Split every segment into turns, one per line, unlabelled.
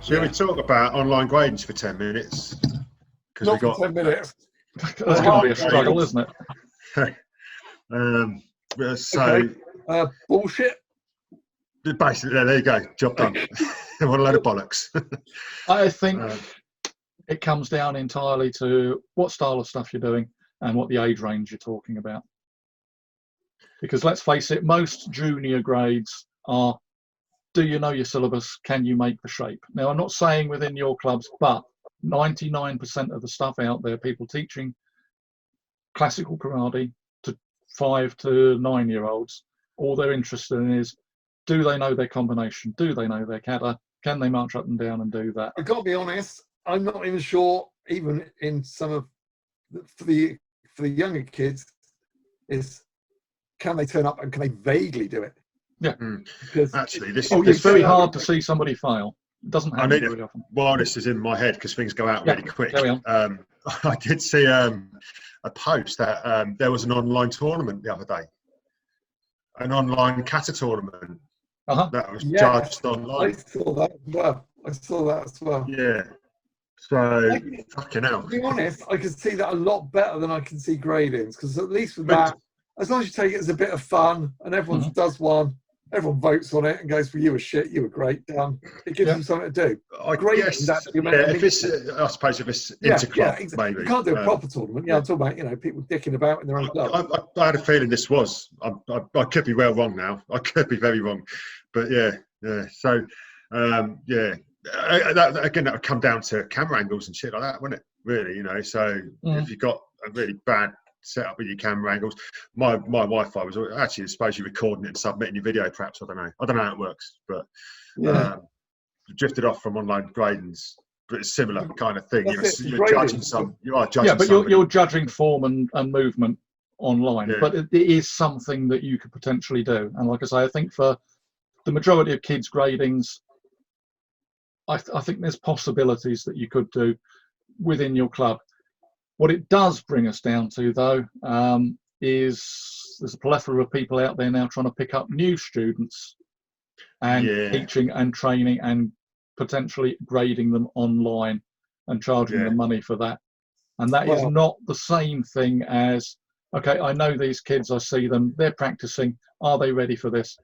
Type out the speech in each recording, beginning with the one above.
Shall we talk about online gradings for 10 minutes? Because
Not for 10 minutes.
That's going to be a struggle, isn't it?
So,
okay. Bullshit.
Basically, there you go. Job done. What a load of bollocks.
I think it comes down entirely to what style of stuff you're doing and what the age range you're talking about. Because let's face it, most junior grades are, do you know your syllabus? Can you make the shape? Now, I'm not saying within your clubs, but 99% of the stuff out there, people teaching classical karate to 5 to 9-year-olds, all they're interested in is, do they know their combination? Do they know their kata? Can they march up and down and do that?
I've got to be honest, I'm not even sure, even in some of, for the younger kids, is can they turn up and can they vaguely do it?
Yeah.
Because
actually,
it's very hard to see somebody fail. It doesn't happen very often.
Well, this is in my head because things go out really quick.
Carry on.
I did see a post that there was an online tournament the other day, an online kata tournament that was judged online.
I saw that as well.
Yeah. So, fucking hell.
To be honest, I can see that a lot better than I can see gradings, because at least with that, as long as you take it as a bit of fun and everyone does one, everyone votes on it and goes, well, you were shit, you were great, done. It gives them something to do.
I guess, if it's, I suppose if it's inter-club, exactly.
Maybe. You can't do a proper tournament. I'm talking about, people dicking about in their own club.
I had a feeling this was, I could be well wrong now. I could be very wrong. But yeah. So, that, again, that would come down to camera angles and shit like that, wouldn't it? Really, so if you've got a really bad setup with your camera angles, my Wi-Fi was actually, I suppose you're recording it and submitting your video, perhaps. I don't know how it works, but drifted off from online gradings, but it's similar kind of thing. You're judging
you're judging form and movement online, but it is something that you could potentially do. And like I say, I think for the majority of kids' gradings, I think there's possibilities that you could do within your club. What it does bring us down to, though, is there's a plethora of people out there now trying to pick up new students and teaching and training and potentially grading them online and charging them money for that. And that is not the same thing as, okay, I know these kids, I see them, they're practicing, are they ready for this?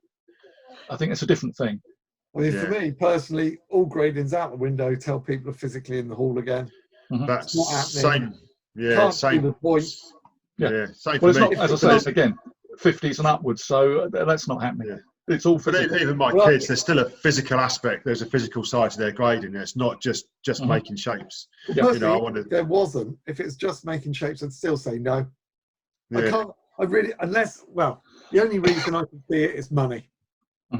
I think it's a different thing.
Well, for me personally, all grading's out the window. Tell people are physically in the hall again.
That's
not happening.
Same. Yeah,
same. The point.
Same.
Well, it's not, as I say, it's again 50s and upwards, so that's not happening.
Yeah.
It's all physical.
But even my kids, there's still a physical aspect. There's a physical side to their grading. It's not just making shapes.
There wasn't. If it's just making shapes, I'd still say no. I can't. I really, unless the only reason I can see it is money.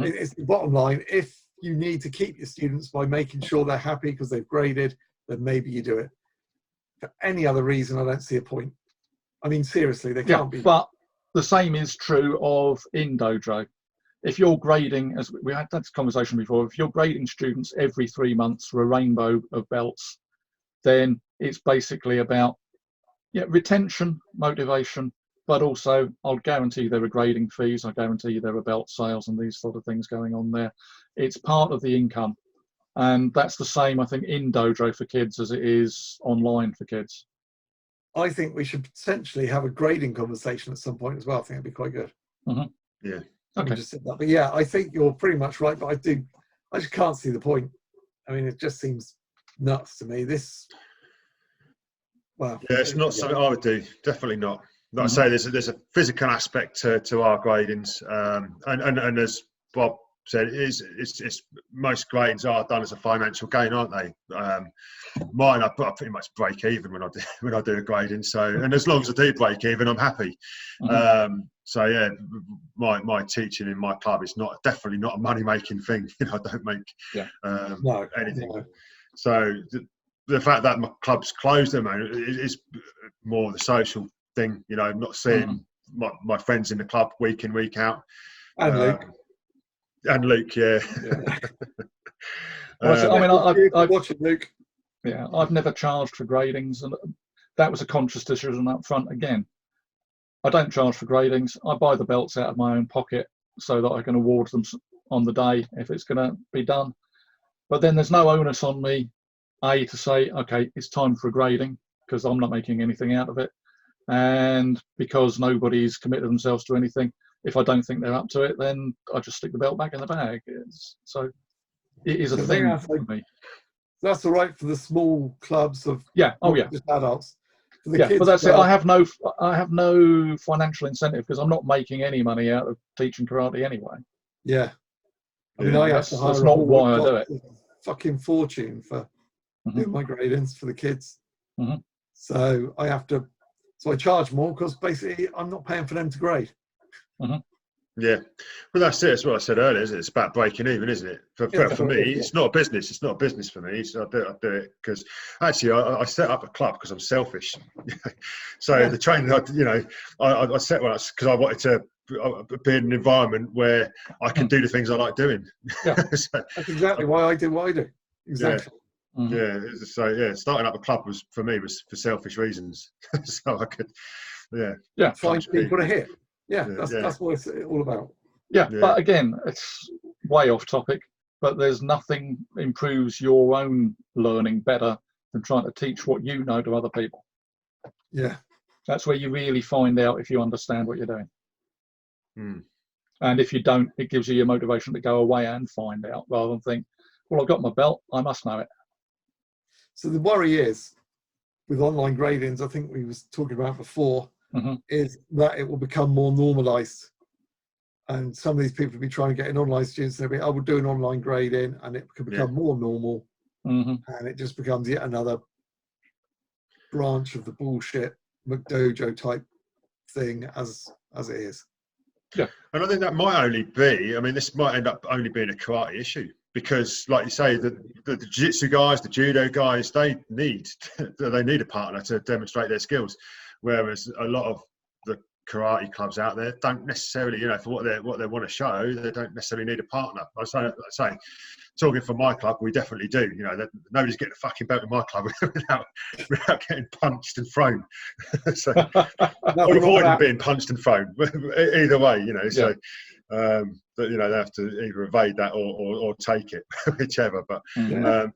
It's the bottom line. If you need to keep your students by making sure they're happy because they've graded, then maybe you do it. For any other reason, I don't see a point. I mean, seriously, they can't be.
But the same is true of in dojo. If you're grading, as we had that conversation before, if you're grading students every 3 months for a rainbow of belts, then it's basically about retention, motivation, but also I'll guarantee there are grading fees, I guarantee there are belt sales and these sort of things going on there. It's part of the income. And that's the same, I think, in dojo for kids as it is online for kids.
I think we should potentially have a grading conversation at some point as well. I think it'd be quite good.
Yeah.
Okay. Just said that. But yeah, I think you're pretty much right. But I just can't see the point. I mean, it just seems nuts to me.
It's not something I would do. Definitely not. Like I say, there's a physical aspect to our gradings, and as Bob said, it's most gradings are done as a financial gain, aren't they? Mine, I pretty much break even when I do a grading. So, and as long as I do break even, I'm happy. So yeah, my teaching in my club is definitely not a money making thing. I don't make anything. No. So the fact that my club's closed, is more the social thing. I'm not seeing my friends in the club week in, week out.
And Luke.
And Luke,
I mean, I
watching Luke.
Yeah, I've never charged for gradings, and that was a conscious decision up front. Again, I don't charge for gradings. I buy the belts out of my own pocket so that I can award them on the day if it's going to be done. But then there's no onus on me, A, to say, okay, it's time for a grading, because I'm not making anything out of it. And because nobody's committed themselves to anything, if I don't think they're up to it, then I just stick the belt back in the bag. So it is a thing for me.
That's all right for the small clubs of
yeah, oh yeah,
just adults. For the
yeah,
kids,
but that's it. I have no financial incentive because I'm not making any money out of teaching karate anyway.
Yeah, I mean, I have to hire
that's not why I do it.
Fucking fortune for doing my gradings for the kids.
Mm-hmm.
So I have to. So I charge more because basically I'm not paying for them to grade.
Mm-hmm.
Yeah, well, that's it. That's what I said earlier. Isn't it? It's about breaking even, isn't it? For me, it's not a business. It's not a business for me. So I do it because actually I set up a club because I'm selfish. So the training, I set one because I wanted to be in an environment where I can do the things I like doing.
Yeah.
So, that's exactly why I do what I do. Exactly.
Yeah. Mm-hmm. Yeah. So yeah, starting up a club was for for selfish reasons. So I could,
find people to hit. Yeah, that's what it's all about.
Yeah, but again, it's way off topic, but there's nothing improves your own learning better than trying to teach what you know to other people.
Yeah.
That's where you really find out if you understand what you're doing.
Mm.
And if you don't, it gives you your motivation to go away and find out rather than think, well, I've got my belt, I must know it.
So the worry is, with online gradings, I think we was talking about before, is that it will become more normalized. And some of these people will be trying to get in online students, and they'll be, I will do an online grading, and it could become more normal. And it just becomes yet another branch of the bullshit McDojo type thing as it is.
Yeah. And I think that might only be, I mean, this might end up only being a karate issue because, like you say, the jiu-jitsu guys, the judo guys, they need a partner to demonstrate their skills. Whereas a lot of the karate clubs out there don't necessarily, for what they want to show, they don't necessarily need a partner. I say, talking for my club, we definitely do. Nobody's getting a fucking belt in my club without getting punched and thrown. So, or avoiding being punched and thrown. Either way, So, but they have to either evade that or take it, whichever. But I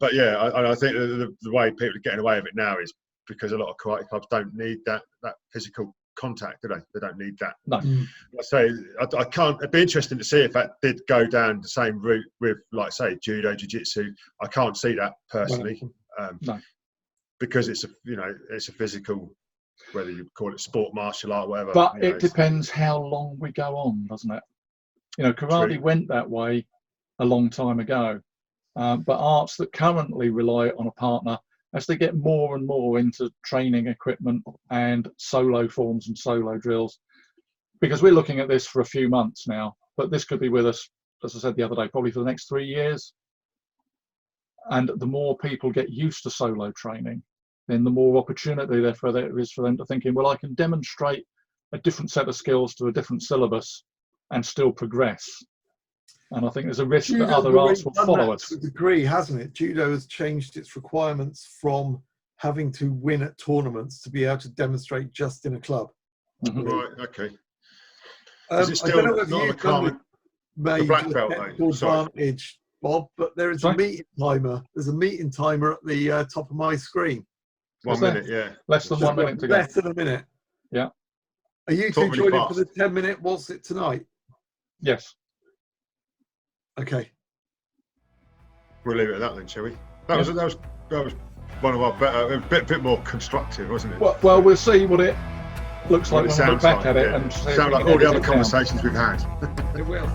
think the way people are getting away with it now is because a lot of karate clubs don't need that physical contact, do they? They don't need that.
No.
I say I can't. It'd be interesting to see if that did go down the same route with, like, say, judo, jiu-jitsu. I can't see that personally,
no.
Because it's a physical, whether you call it sport, martial art, whatever.
But it depends how long we go on, doesn't it? Karate went that way a long time ago, but arts that currently rely on a partner, as they get more and more into training equipment and solo forms and solo drills, because we're looking at this for a few months now, but this could be with us, as I said the other day, probably for the next 3 years. And the more people get used to solo training, then the more opportunity there is for them to thinking, well, I can demonstrate a different set of skills to a different syllabus and still progress. And I think there's a risk that other arts will follow us.
To a degree, hasn't it? Judo has changed its requirements from having to win at tournaments to be able to demonstrate just in a club.
Right, okay.
Is it still not a requirement? The black belt, advantage, Bob, but there is a meeting timer. There's a meeting timer at the top of my screen.
1 minute, yeah.
Less than 1 minute to go.
Less than a minute.
Yeah.
Are you two joining for the 10-minute? What's it tonight?
Yes.
Okay.
We'll leave it at that then, shall we? That was one of our better, a bit more constructive, wasn't it?
Well, we'll see what it looks like when we look back at it. And
sound like all the other conversations we've had.
It will.